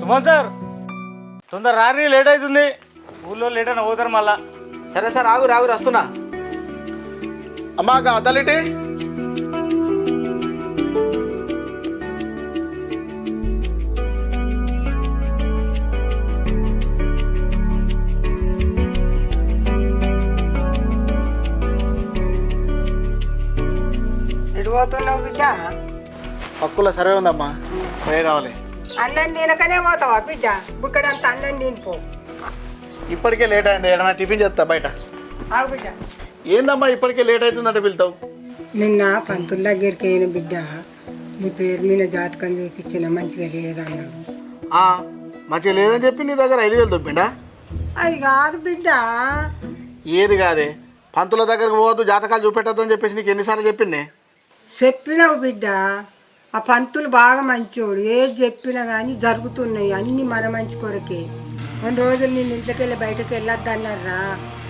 Suman sir తొందర రాని late అవుతుంది ఊళ్ళో లేట్ అని పోతారు మళ్ళా. సరే సార్ ఆగురు ఆగురు వస్తున్నా. అమ్మా అద్దలేటి ఎటు పోతున్నావు బిడ్డ? పక్కుల సరే ఉందమ్మా పోయి రావాలి. అన్నం తినకనే పోతావా బిడ్డ? బుక్కడంత అన్నం తినిపో. ఇప్పటికే లేట్ అయింది, ఏదైనా టిఫిన్ చేస్తా బయట. ఆగు బిడ్డ. ఏందమ్మా ఇప్పటికే లేట్ అవుతుందంటే పిలుతావు? నిన్న పంతుల దగ్గరికి అయిన బిడ్డ నీ పేరు మీద జాతకం చూపించిన మంచిగా లేదన్నాడు. మంచిగా లేదని చెప్పి నీ దగ్గర 5,000 దొబ్బిండా? అది కాదు బిడ్డ. ఏది కాదే, పంతుల దగ్గరకు పోవద్దు జాతకాలు చూపెట్టద్దు అని చెప్పేసి నీకు ఎన్నిసార్లు చెప్పిండే? చెప్పినావు బిడ్డ. ఆ పంతులు బాగా మంచోడు, ఏది చెప్పినా కానీ జరుగుతున్నాయి అన్నీ మన మంచి కొరకే. కొన్ని రోజులు నేను ఇంట్లోకి వెళ్ళి బయటకు వెళ్ళొద్దన్నారా,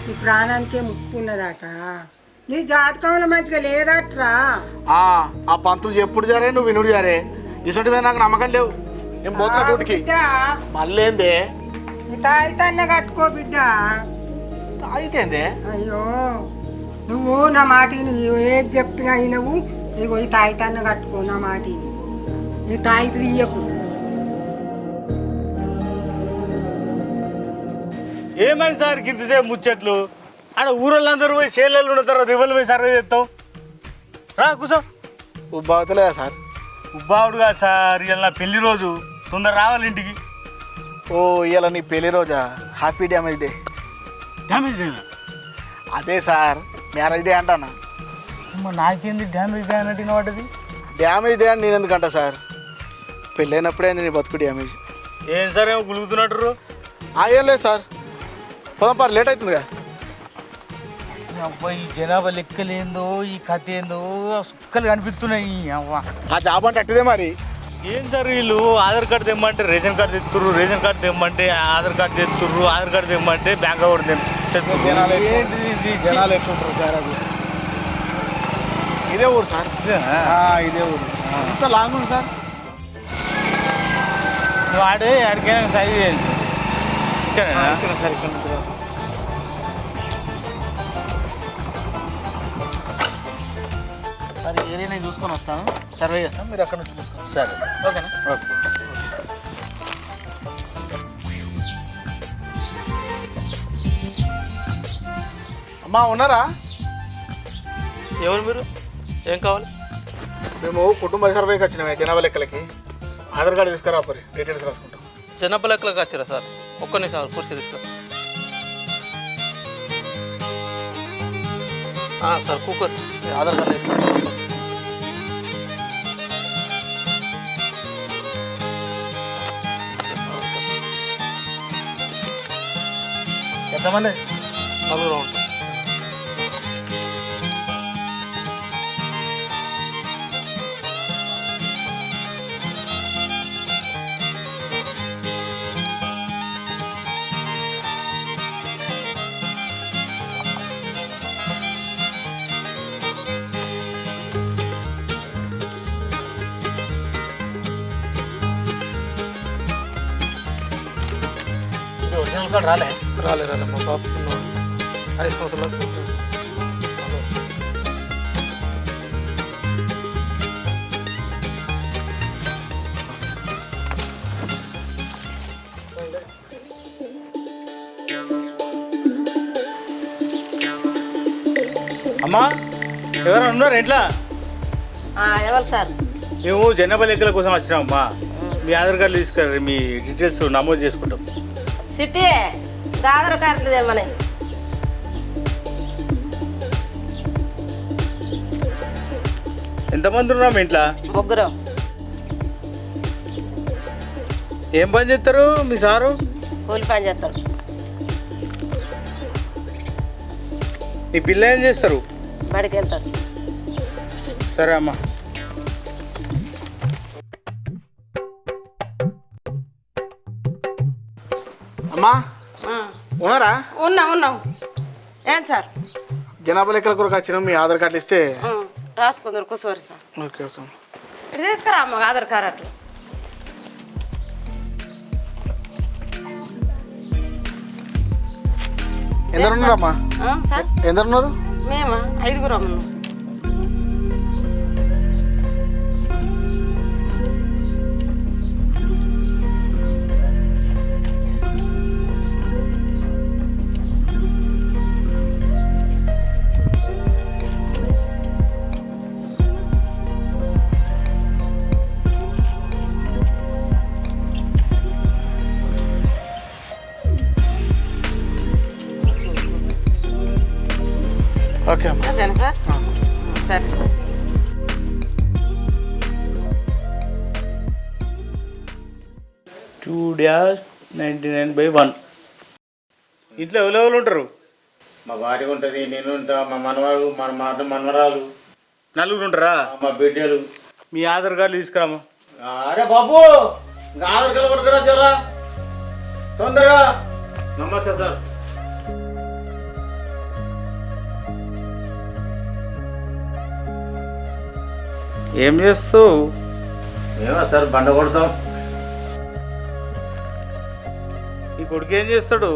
నీ ప్రాణానికే ముప్పు ఉన్నదట. నీ జాతకంలో మంచిగా లేదట్రా. ఆ పంతులు ఎప్పుడు జారే నువ్వు వినుడు జారే, ఇసొంటి మీద నాకు నమ్మకం లేవు. నేను పోతున్నా డ్యూటీకి. మళ్ళీ ఏందే? నీ తాయితన్న కట్టుకో బిడ్డ. అయితేందే? అయ్యో నువ్వు నా మాట నువ్వు ఏది చెప్పినా నువ్వు ఇగో ఈ తాయితన్న కట్టుకో నా మాట. నీ తాయి తీయకు. ఏమైంది సార్ గింతసేపు ముచ్చట్లు? ఆడ ఊరోళ్ళందరూ పోయి సేలలు ఉన్న తర్వాత ఎవరు పోయి సర్వే చేస్తావు? రా కూర్చో. ఉబ్బవుతలేదా సార్? ఉబ్బావుడు కాదు సార్, ఇవాళ నా పెళ్లి రోజు, తొందర రావాలి ఇంటికి. ఓ ఇవాళ నీ పెళ్లి రోజా? Happy damage day. డ్యామేజ్ లేదా? అదే సార్ మ్యారేజ్ డే అంటానా. నాకేంది డ్యామేజ్ డే అన్నట్టు వాటిది? డ్యామేజ్ డే అని నేను ఎందుకంట సార్, పెళ్ళైనప్పుడే నీ బతుకు డ్యామేజ్. ఏం సార్ ఏమో గులుగుతున్నట్టు? ఏం లేదు సార్, పోదాం పారు, లేట్ అవుతుందిగా. అబ్బా ఈ జనాభా లెక్కలేందో ఈ కథ ఏందో సుక్కలు కనిపిస్తున్నాయి. అవ్వ ఆ జాబ్ అంటే అట్టిదే మరి. ఏం సార్ వీళ్ళు ఆధార్ కార్డు తెమ్మంటే రేషన్ కార్డు తెస్తుర్రు, రేషన్ కార్డు తెమ్మంటే ఆధార్ కార్డు తెస్తుర్రు, ఆధార్ కార్డు తెమ్మంటే బ్యాంక్ అకౌంట్ తెస్తుర్రు. జనాలు ఎట్లుంటారు సార్? అది ఇదే ఊరు సార్, ఇదే ఊరు. ఇంత లాంగ్ ఉంది సార్. నువ్వు ఆడే ఆడికైనా సైజ్ చేయండి సార్. ఇక్కడ నుంచి సరే ఏరియా నేను చూసుకొని వస్తాను, సర్వే చేస్తాను, మీరు అక్కడ నుంచి చూసుకోండి. సరే ఓకేనా? ఓకే. అమ్మా ఉన్నారా? ఎవరు మీరు? ఏం కావాలి? మేము కుటుంబ సర్వేకి వచ్చినామే, జనాభా లెక్కలకి. ఆధార్ కార్డు తీసుకురా పరి, డీటెయిల్స్ రాసుకుంటాం. జనాభా లెక్కలకు వచ్చారా సార్? ఒక్క నిమిషం కుర్చీ తీసుకొస్తా. సార్ కూకర్ ఆధార్ కార్డు తీసుకుంటాం. ఎంతమంది? నలుగురు ఉంటాం. ఒరిజినల్ కార్డు రాలే? రాలే మా పాప సినిమా 5 సంవత్సరాలు. అమ్మా ఎవరైనా ఉన్నారు ఇంట్లో? ఎవరు సార్? మేము జనాభా లెక్కల కోసం వచ్చినామమ్మా. మీ ఆధార్ కార్డులు తీసుకురా, మీ డీటెయిల్స్ నమోదు చేసుకుంటాం. సిటీ ఆధార్ కార్డులు ఏమని? ఎంతమంది ఉన్నాం ఇంట్లో? ముగ్గురు. ఏం పని చేస్తారు మీ సారు? కూలి పని చేస్తారు. మీ పిల్ల ఏం చేస్తారు? బడికి వెళ్తారు. సరే అమ్మా. అమ్మా ఉన్నారా? ఉన్నాం. ఏం సార్? జనాభా లెక్కల కొరకు వచ్చినాం, మీ ఆధార్ కార్డులు ఇస్తే రాసుకుందరు కూర్చోరు సార్. Okay okay. ఇది తీసుకురా అమ్మ ఆధార్ కార్డు. ఎందరు ఉన్నారమ్మా? సార్ ఎందరు ఉన్నారు? మేమా 5గురం ఉన్నాం. ఓకే అమ్మా. అదేనా సార్? సరే సార్. (2-99/1). ఇంట్లో ఎవరెవరు ఉంటారు? మా భార్య ఉంటుంది, నేను ఉంటా, మా మనవాడు, మనవరాలు, నలుగురు ఉంటారా? మా బిడ్డలు. మీ ఆధార్ కార్డు తీసుకురామా. అరే బాబు, ఇంకా ఆధార్ కార్డు పట్టుకురా జరా తొందరగా. నమస్తే సార్. ఏం చేస్తావు? ఏమో సార్ బండ కొడతాం. ఈ కొడుకు ఏం చేస్తాడు?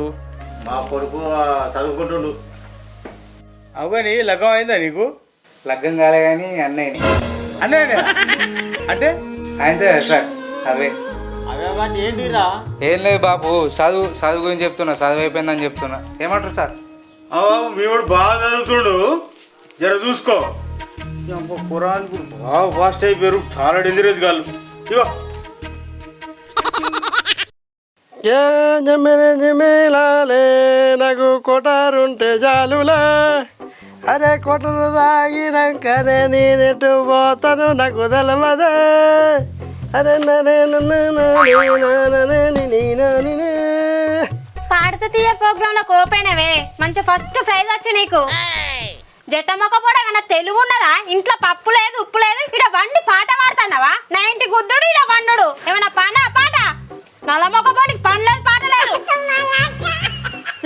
మా కొడుకు చదువుకుంటుండు. అవు కానీ లగ్గం అయిందా నీకు? లగ్గం కాలే కానీ అన్నయ్య అనే అంటే ఆయనతో సార్ అవే అవే వాటి ఏంటిరా? ఏం లేదు బాబు, చదువు గురించి చెప్తున్నా, చదువు అయిపోయిందని చెప్తున్నా. ఏమంటారు సార్? మీ వాడు బాగా చదువుతుండు, జర చూసుకో. పురాణ్ బాగా ఫాస్ట్ అయిపోయారు, చాలా డేంజరస్ కాదు. ఇగో జమిలాలే నాకు కొటారుంటే జాలులా. అరే కొటరు తాగినాకనే నేనెటు పోతాను నాకు తెలవదే. అరే పాడత తీయ ప్రోగ్రామ్ లో కోపోయినవే మంచి ఫస్ట్ ప్రైజ్ వచ్చి నీకు. జట్ట మొక్క కూడా ఏమన్నా తెలుగు ఉన్నదా? ఇంట్లో పప్పు లేదు ఉప్పు లేదు, ఇడ వండి పాట పాడుతున్నావా? నా ఇంటి గుద్దుడు ఇడ వండుడు ఏమన్నా పాట నల్ల మొక్క పోనీ పని లేదు పాట లేదు.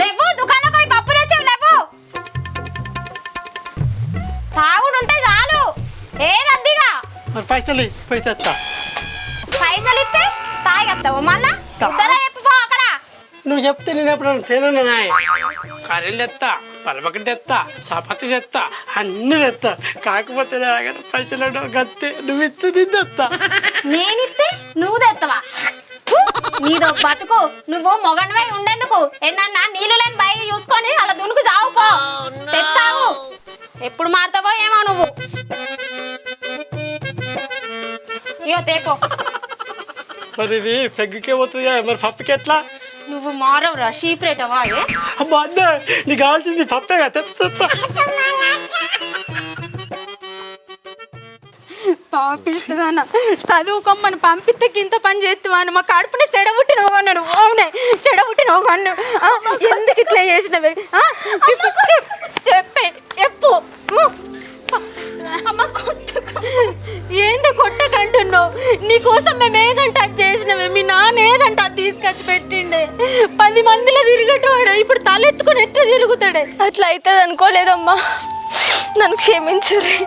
లేవు దుకాణం పోయి పప్పు తెచ్చావు లేవు. తాగుడు ఉంటే చాలు, ఏదద్దిగా. పైసలు పోయి తెస్తా. పైసలు ఇస్తే తాగేస్తావు మళ్ళా? ఉత్తర చెప్పిపో అక్కడ. నువ్వు చెప్తే నేను ఎప్పుడు తేనున్నా. కర్రీలు తెస్తా, పలపకటి తెస్తా, చపాతి తెస్తా, అన్ని తెస్తా. కాకపోతే పైసలు గత్తే నువ్వు ఇస్తే నేను తెస్తా. నేనిస్తే నువ్వు తెస్తావా? నీదో బతుకు, నువ్వు మొగన్వై ఉండేందుకు ఎన్నన్నా నీళ్లు లేని బయట చూసుకొని అలా దునుకు చావుపో. తెస్తావు, ఎప్పుడు మారుతావో ఏమో నువ్వు. ఇగో తేపో. మరి ఇది పెగ్గుకే పోతుంది, మరి పప్పుకి ఎట్లా? నువ్వు మారవురా, షీప్ రేటవా? అబ్బా అద్దే, నీకు కావాల్సింది పప్పేగా, తెస్తా. పాపిస్తుందన్న చదువుకోమని పంపిస్తే ఇంత పని చేస్తాను. మా కడుపుని చెడబుట్టినవు అన్నాడు. అవునే చెడబుట్టినవు అన్నాడు. ఎందుకు ఇట్లా చేసినవి? చెప్పు. అమ్మ ఏంటి కొట్టకంటున్నావు? నీకోసం మేము ఏదంటే అది చేసినవే. మీ నాన్న ఏదంటే అది తీసుకొచ్చి పెట్టిండే. 10 మందిలో తిరిగేటవాడు ఇప్పుడు తలెత్తుకుని ఎట్లా తిరుగుతాడే? అట్లా అవుతుంది అనుకోలేదమ్మా, నన్ను క్షమించుర్రి.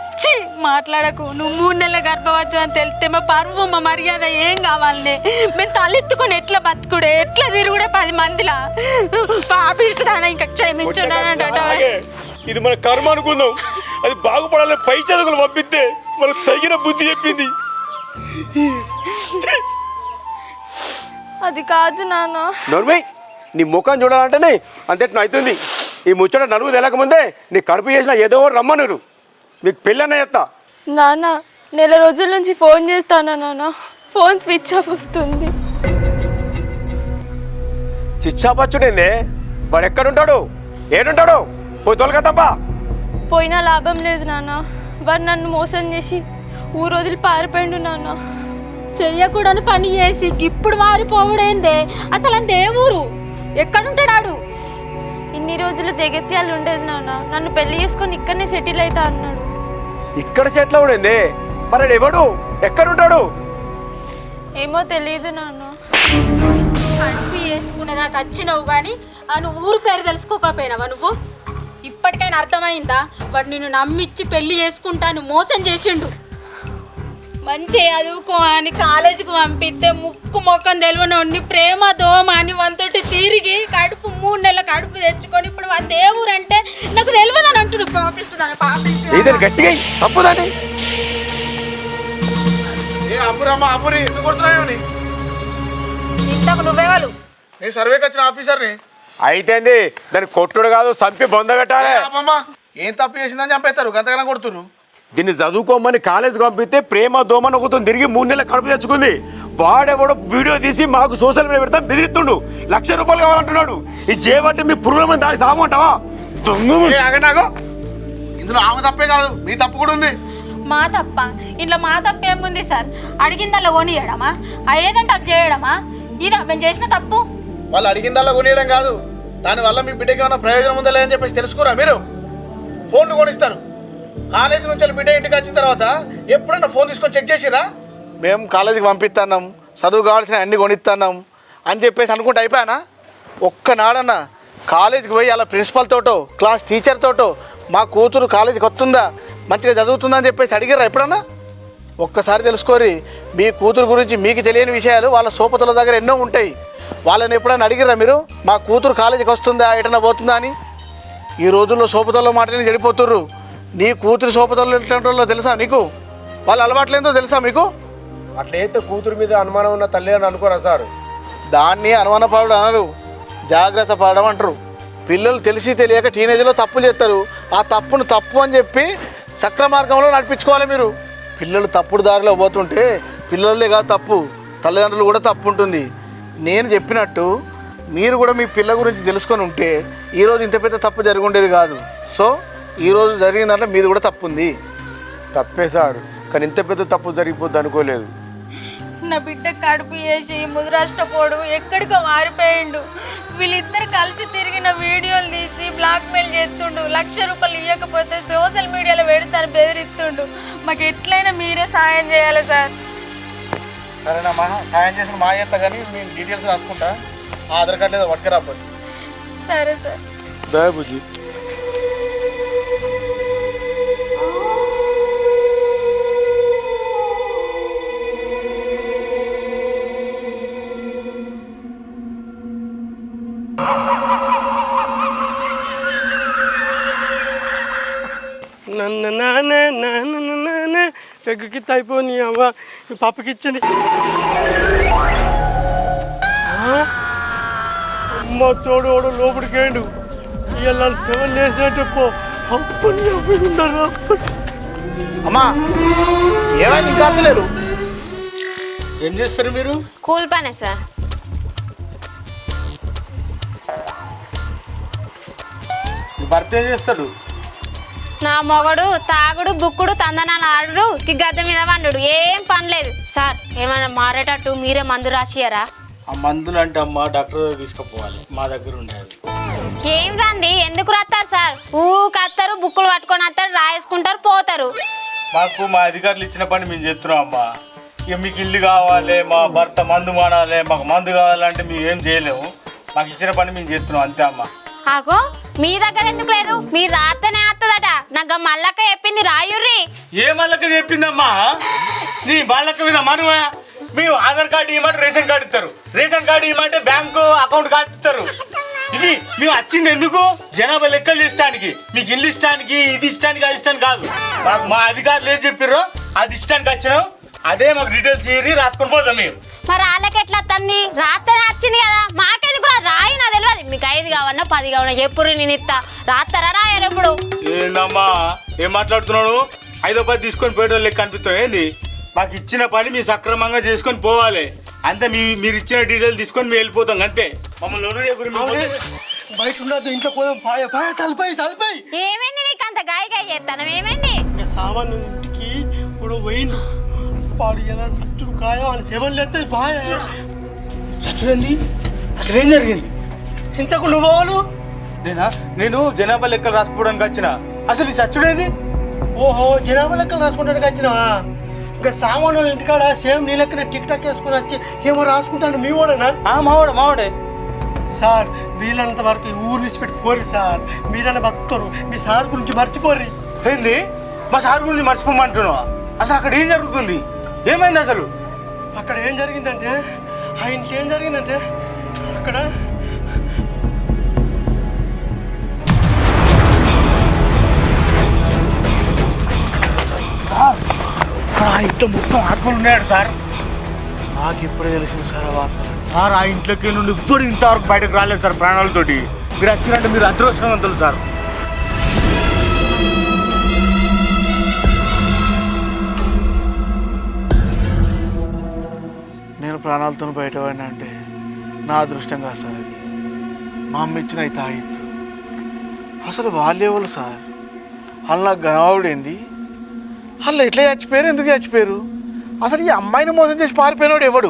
మాట్లాడకు. నువ్వు 3 నెలల గర్భవతి అని తెలిస్తే మా పరువు మా మర్యాద ఏం కావాలనే? మేము తలెత్తుకొని ఎట్లా బతుకుడే, ఎట్లా తిరుగుడే 10 మందిలా? పాపిస్తానా ఇంకా క్షమించున్నానంట. ఇది మన కర్మ అనుకుందాం. అది బాగుపడాలి, పై చదువులు పంపిస్తే మనకు తగిన బుద్ధి చెప్పింది. అది కాదు నాన్న. నోర్మై, నీ ముఖం చూడాలంటేనే అంతేట్లా అవుతుంది. ఈ ముచ్చట నలుగు తెలకముందే నీ కడుపు చేసిన ఏదో రమ్మనురు. మీకు పెళ్ళన్న చేస్తా. నాన్న నెల రోజుల నుంచి ఫోన్ చేస్తానా నాన్న, ఫోన్ స్విచ్ ఆఫ్ వస్తుంది. చిచ్చాపచ్చుడేందే? వాడు ఎక్కడుంటాడు, ఏడుంటాడు? పోయి తొలగా తప్ప. పోయినా లాభం లేదు నాన్న. వాడు నన్ను మోసం చేసి ఊరు వదిలి పారిపోయిండు నాన్న. చెయ్యకూడని పని చేసి ఇప్పుడు వారిపోవడేందే? అసలు అంతే ఊరు ఎక్కడుంటాడు? ఇన్ని రోజులు జగిత్యాలు ఉండేది నాన్న. నన్ను పెళ్లి చేసుకొని ఇక్కడనే సెటిల్ అవుతా అన్నాడు. ఇక్కడ సెటిల్ అవుడేందే? మరి ఎవడు ఎక్కడుంటాడు? ఏమో తెలియదు నాన్న. అడుపు వేసుకునేదాకా వచ్చినావు కానీ నువ్వు ఊరు పేరు తెలుసుకోకపోయినావా? నువ్వు ఇప్పటికైనా అర్థమైందా? వాడు నిన్ను నమ్మిచ్చి పెళ్లి చేసుకుంటాను మోసం చేసిండు. మంచి చదువుకో అని కాలేజీకి పంపిస్తే ముక్కు మొక్కం తెలియని ప్రేమ దోమ అని వంతోటి తిరిగి కడుపు 3 నెలల కడుపు తెచ్చుకొని ఇప్పుడు వంద ఏ ఊరంటే నాకు తెలియదని అంటున్నాడు. పాపిస్తున్నాను పాపిస్తున్నాను గట్టిగా తప్పుదండి. ఇంతకు నువ్వేవాళ్ళు నేను సర్వేకి వచ్చిన ఆఫీసర్ని. అయితే దాన్ని కొట్టుడు కాదు, చంపి బొంద పెట్టాలి. ఏం తప్పు చేసిందని చంపేస్తారు, గంతగానం కొడుతున్నారు. దీన్ని చదువుకోమని కాలేజీకి పంపిస్తే ప్రేమ దోమను ఒకతో తిరిగి 3 నెలల కడుపు తెచ్చుకుంది. వాడెవడో వీడియో తీసి మాకు సోషల్ మీడియా పెడతాం బెదిరిస్తుండు. ₹1,00,000 కావాలంటున్నాడు. ఇది చేయబట్టి మీ పురుగుల మంది దానికి సామంటావా? ఆగనాగో, ఇందులో ఆమె తప్పే కాదు, మీ తప్పు కూడా ఉంది. మా తప్ప ఇంట్లో మా తప్ప ఏముంది సార్? అడిగిందల్లా కొనియడమా? ఏదంటే అది చేయడమా? ఇదా మేము చేసిన తప్పు? వాళ్ళు అడిగిందల్లా కొనియడం కాదు, దానివల్ల మీ బిడ్డకి ఏమైనా ప్రయోజనం ఉందా లేదని చెప్పేసి తెలుసుకోరా మీరు? ఫోన్లు కొనిస్తారు. కాలేజీ నుంచి బిడ్డ ఇంటికి వచ్చిన తర్వాత ఎప్పుడైనా ఫోన్ తీసుకొని చెక్ చేసిరా? మేము కాలేజీకి పంపిస్తున్నాం, చదువు కావాల్సిన అన్ని కొనిస్తున్నాం అని చెప్పేసి అనుకుంటే అయిపోయానా? ఒక్కనాడన్నా కాలేజీకి పోయి అలా ప్రిన్సిపల్ తోటో క్లాస్ టీచర్ తోటో మా కూతురు కాలేజీకి వస్తుందా, మంచిగా చదువుతుందా అని చెప్పేసి అడిగారా ఎప్పుడన్నా? ఒక్కసారి తెలుసుకోరి, మీ కూతురు గురించి మీకు తెలియని విషయాలు వాళ్ళ సోపతుల దగ్గర ఎన్నో ఉంటాయి. వాళ్ళని ఎప్పుడైనా అడిగిరా మీరు, మా కూతురు కాలేజీకి వస్తుందా ఎటన్నా పోతుందా అని? ఈ రోజుల్లో సోపతుల్లో మాటని చెడిపోతుర్రు. నీ కూతురు సోపతుల్లో ఎట్లాంటి తెలుసా నీకు? వాళ్ళ అలవాట్లేందో తెలుసా మీకు? అట్లయితే కూతురు మీద అనుమానం ఉన్న తల్లి అని అనుకోరా సార్? దాన్ని అనుమాన పడడం అనరు, జాగ్రత్త పడడం అంటారు. పిల్లలు తెలిసి తెలియక టీనేజ్లో తప్పులు చేస్తారు. ఆ తప్పును తప్పు అని చెప్పి సక్ర మార్గంలో నడిపించుకోవాలి మీరు. పిల్లలు తప్పుడు దారిలో పోతుంటే పిల్లలే కాదు తప్పు, తల్లిదండ్రులు కూడా తప్పు ఉంటుంది. నేను చెప్పినట్టు మీరు కూడా మీ పిల్ల గురించి తెలుసుకొని ఉంటే ఈరోజు ఇంత పెద్ద తప్పు జరిగి ఉండేది కాదు. సో ఈరోజు జరిగిన దాంట్లో మీది కూడా తప్పు ఉంది. తప్పే సార్, కానీ ఇంత పెద్ద తప్పు జరిగిపోద్ది అనుకోలేదు. నా బిడ్డ కడుపు చేసి ముదురాష్టపోడు ఎక్కడికో మారిపోయిండు. వీళ్ళిద్దరు కలిసి తిరిగిన వీడియోలు తీసి బ్లాక్మెయిల్ చేస్తుండు. ₹1,00,000 ఇవ్వకపోతే సోషల్ మీడియాలో పెడతాను బెదిరిస్తుండు. మాకు ఎట్లయినా మీరే సాయం చేయాలి సార్. సరేనమ్మా, సాయం చేసిన మా చేత కానీ నేను డీటెయిల్స్ రాసుకుంటా. ఆధార్ కార్డు లేదా పట్టుకురాపోయి. సరే సార్. దయబుజ్జి నాన్న ఎగ్గుకి అయిపోయి అవ్వ పప్పుకి ఇచ్చింది. అమ్మ తోడు వాడు లోపలికి వేయండు. ఇవాళ సెవెన్ వేసినట్టు అప్పని అబ్బాయి ఉన్నారు. అమ్మా ఏమైంది ఇంకా అర్థలేరు? ఏం చేస్తారు మీరు? కూల్ పనే సార్. భర్త ఏం చేస్తాడు? నా మొగడు తాగుడు బుక్కుడు తందనాలు ఆడుడు గద్దె మీద వండు ఏం పనిలేదు సార్. ఏమైనా మారేటట్టు మీరే మందు రాసియరా? ఆ మందులు అంటే అమ్మ డాక్టర్ దగ్గర తీసుకుపోవాలి, మా దగ్గర ఉండేది. ఏం రండి, ఎందుకు రాస్తారు సార్? ఊకత్తారు, బుక్కులు పట్టుకొని వస్తారు, రాయేసుకుంటారు, పోతారు. మాకు మా అధికారులు ఇచ్చిన పని మేము చేస్తున్నాం అమ్మా. ఇక మీకు ఇల్లు కావాలి, మా భర్త మందు మానాలి, మాకు మందు కావాలంటే మేము ఏం చేయలేము. మాకు ఇచ్చిన పని మేము చేస్తున్నాం అంతే అమ్మా. ఆగో మీ దగ్గర ఎందుకు లేదు? మీరు రాస్తేనే వస్తుందట. నాకు మల్లక్క చెప్పింది, రాయుర్రి. ఏ మల్లక్క చెప్పిందమ్మా? నీ మల్లక్క మీద మనవా? మేము ఆధార్ కార్డు ఇవ్వమంటే రేషన్ కార్డు ఇస్తారు, రేషన్ కార్డు ఇవ్వమంటే బ్యాంకు అకౌంట్ కార్డు ఇస్తారు. ఇది మేము వచ్చింది ఎందుకు? జనాభా లెక్కలు ఇష్టానికి, మీకు ఇల్లు ఇష్టానికి, ఇది ఇష్టానికి, అది ఇష్టానికి కాదు. మాకు మా అధికారులు ఏం చెప్పారో అది ఇష్టానికి వచ్చినాం, అదే మాకు డీటెయిల్స్ ఇయ్యి, రాసుకొని పోతాం మేము. మరి వాళ్ళకి ఎట్లా వస్తుంది? రాస్తేనే వచ్చింది కదా, మాకెందుకు రాయి? నా తెలియదు. మీకు 5 కావన్నా 10 కావన్నా ఎప్పుడు నేను ఇస్తా. రాస్తారా రాయరు ఎప్పుడు? ఏందమ్మా ఏం మాట్లాడుతున్నాడు? 5 రూపాయలు తీసుకొని పోయేటోళ్ళు లెక్క అనిపిస్తాం ఏంది? మాకు ఇచ్చిన పని మీరు సక్రమంగా చేసుకొని పోవాలి అంతే. మీరు ఇచ్చిన డీటెయిల్ తీసుకొని మేము వెళ్ళిపోతాం అంతే. మమ్మల్ని బయట ఉండదు, ఇంట్లో పోదాం. తలపై ఏమైంది నీకు అంత గాయ గాయ చేస్తాను? ఏమైంది? సామాన్ ఇంటికి ఇప్పుడు పోయిండు. వాడు ఎలా సచ్చుడు కాయ అని సెవెన్ లేస్తే బాయ్ చచ్చుడండి. అసలు ఏం జరిగింది? ఇంతకు నువ్వు నేను జనాభా లెక్కలు రాసుకోవడానికి వచ్చిన. అసలు ఈ చచ్చుడేది? ఓహో, జనాభా లెక్కలు రాసుకుంటానికి వచ్చినావా? ఇంకా సామాన్ ఇంటికాడ సేమ్ నీ లెక్కన టిక్ టాక్ వేసుకుని వచ్చి ఏమో రాసుకుంటాను. మీ వాడేనా? మావాడే సార్. వీళ్ళంత వరకు ఊరు నుంచి పెట్టి పోరు సార్. మీరైనా బతుకుతారు, మీ సార్ గురించి మర్చిపోర్రి. ఏంది? మా సార్ గురించి మర్చిపోమంటున్నావా? అసలు అక్కడ ఏం జరుగుతుంది? ఏమైంది అసలు? అక్కడ ఏం జరిగిందంటే ఆ ఇంట్లో ఏం జరిగిందంటే అక్కడ ఆ ఇంట్లో మొత్తం ఆత్మలు ఉన్నాడు సార్. నాకు ఇప్పుడే తెలిసింది సార్ ఆ వార్త. సార్ ఆ ఇంట్లోకి నుండి ఇప్పుడు ఇంతవరకు బయటకు రాలేదు సార్ ప్రాణాలతోటి. మీరు వచ్చినట్టు మీరు అదృష్టవంతులు సార్. నేను ప్రాణాలతో బయటపడినా అంటే నా అదృష్టం కాదు సార్. అది మా అమ్మ ఇచ్చిన ఈ తాయిత్తు. అసలు వాళ్ళేవాళ్ళు సార్? వాళ్ళు నాకు గనవాడేంది? వాళ్ళు ఎట్లా చచ్చిపోయారు, ఎందుకు చచ్చిపోయారు? అసలు ఈ అమ్మాయిని మోసం చేసి పారిపోయినాడు ఎవడు?